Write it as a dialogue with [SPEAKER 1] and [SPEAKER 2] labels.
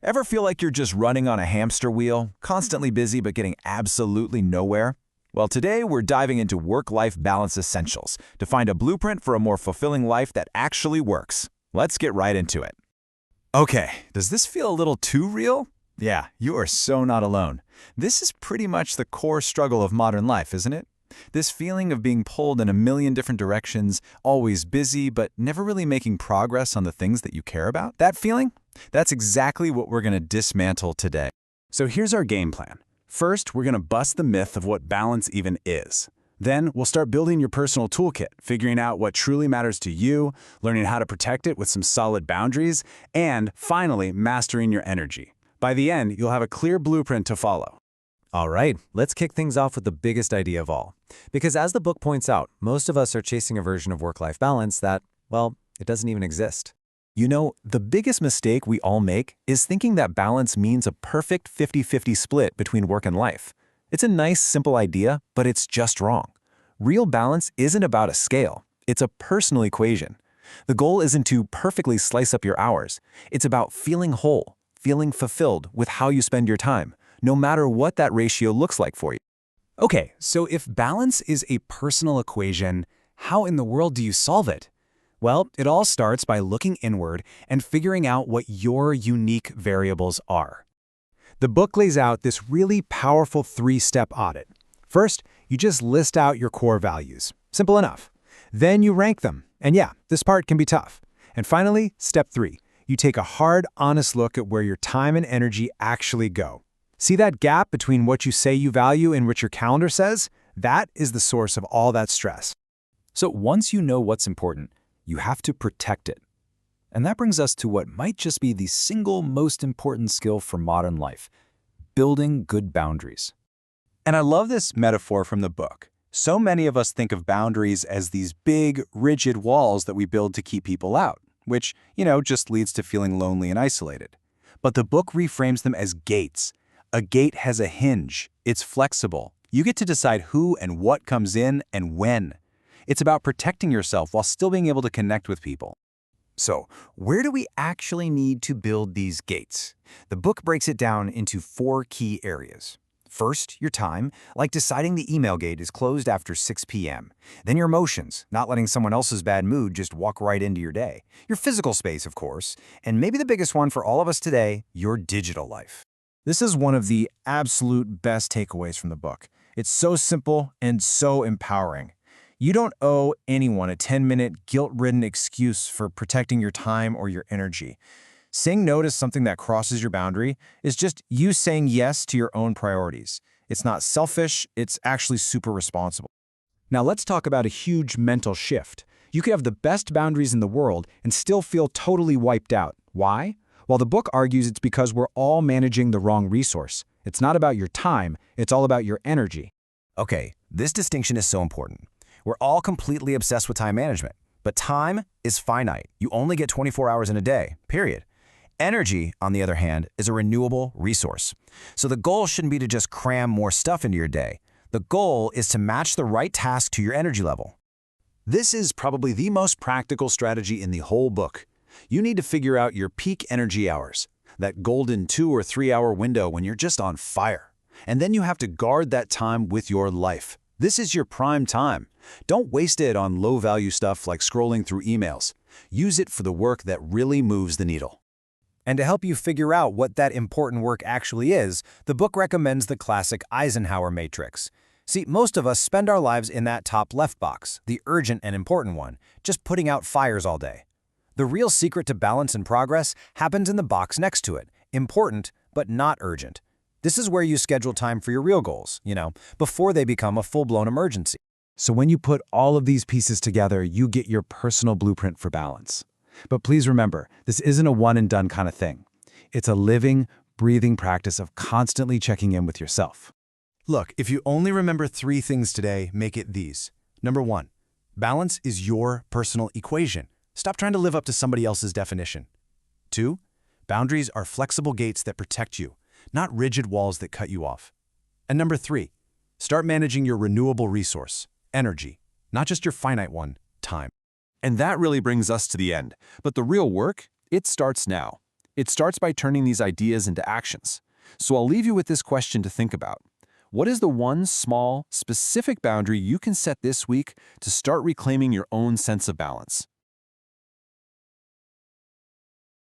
[SPEAKER 1] Ever feel like you're just running on a hamster wheel, constantly busy but getting absolutely nowhere? Well, today we're diving into work-life balance essentials to find a blueprint for a more fulfilling life that actually works. Let's get right into it. Okay, does this feel a little too real? Yeah, you are so not alone. This is pretty much the core struggle of modern life, isn't it? This feeling of being pulled in a million different directions, always busy but never really making progress on the things that you care about? That feeling? That's exactly what we're going to dismantle today. So here's our game plan. First, we're going to bust the myth of what balance even is. Then, we'll start building your personal toolkit, figuring out what truly matters to you, learning how to protect it with some solid boundaries, and finally, mastering your energy. By the end, you'll have a clear blueprint to follow.
[SPEAKER 2] All right, let's kick things off with the biggest idea of all. Because as the book points out, most of us are chasing a version of work-life balance that, well, it doesn't even exist.
[SPEAKER 1] You know, the biggest mistake we all make is thinking that balance means a perfect 50-50 split between work and life. It's a nice, simple idea, but it's just wrong. Real balance isn't about a scale. It's a personal equation. The goal isn't to perfectly slice up your hours. It's about feeling whole, feeling fulfilled with how you spend your time, no matter what that ratio looks like for you.
[SPEAKER 3] Okay, so if balance is a personal equation, how in the world do you solve it? Well, it all starts by looking inward and figuring out what your unique variables are. The book lays out this really powerful three-step audit. First, you just list out your core values. Simple enough. Then you rank them. And yeah, this part can be tough. And finally, step 3, you take a hard, honest look at where your time and energy actually go. See that gap between what you say you value and what your calendar says? That is the source of all that stress.
[SPEAKER 4] So once you know what's important, you have to protect it. And that brings us to what might just be the single most important skill for modern life: building good boundaries.
[SPEAKER 5] And I love this metaphor from the book. So many of us think of boundaries as these big, rigid walls that we build to keep people out, which, just leads to feeling lonely and isolated. But the book reframes them as gates. A gate has a hinge. It's flexible. You get to decide who and what comes in and when. It's about protecting yourself while still being able to connect with people.
[SPEAKER 6] So, where do we actually need to build these gates? The book breaks it down into 4 key areas. First, your time, like deciding the email gate is closed after 6 p.m. Then your emotions, not letting someone else's bad mood just walk right into your day. Your physical space, of course, and maybe the biggest one for all of us today, your digital life.
[SPEAKER 7] This is one of the absolute best takeaways from the book. It's so simple and so empowering. You don't owe anyone a 10-minute guilt-ridden excuse for protecting your time or your energy. Saying no to something that crosses your boundary is just you saying yes to your own priorities. It's not selfish, it's actually super responsible.
[SPEAKER 3] Now let's talk about a huge mental shift. You could have the best boundaries in the world and still feel totally wiped out. Why? Well, the book argues it's because we're all managing the wrong resource. It's not about your time, it's all about your energy.
[SPEAKER 6] Okay, this distinction is so important. We're all completely obsessed with time management, but time is finite. You only get 24 hours in a day, period. Energy, on the other hand, is a renewable resource. So the goal shouldn't be to just cram more stuff into your day. The goal is to match the right task to your energy level.
[SPEAKER 1] This is probably the most practical strategy in the whole book. You need to figure out your peak energy hours, that golden 2 or 3 hour window when you're just on fire. And then you have to guard that time with your life. This is your prime time. Don't waste it on low-value stuff like scrolling through emails. Use it for the work that really moves the needle.
[SPEAKER 2] And to help you figure out what that important work actually is, the book recommends the classic Eisenhower Matrix. See, most of us spend our lives in that top left box, the urgent and important one, just putting out fires all day. The real secret to balance and progress happens in the box next to it, important but not urgent. This is where you schedule time for your real goals, before they become a full-blown emergency.
[SPEAKER 7] So when you put all of these pieces together, you get your personal blueprint for balance. But please remember, this isn't a one-and-done kind of thing. It's a living, breathing practice of constantly checking in with yourself.
[SPEAKER 5] Look, if you only remember 3 things today, make it these. Number 1, balance is your personal equation. Stop trying to live up to somebody else's definition. 2, boundaries are flexible gates that protect you, not rigid walls that cut you off. And number 3, start managing your renewable resource, energy, not just your finite one, time.
[SPEAKER 1] And that really brings us to the end. But the real work, it starts now.
[SPEAKER 8] It starts by turning these ideas into actions. So I'll leave you with this question to think about. What is the one small, specific boundary you can set this week to start reclaiming your own sense of balance?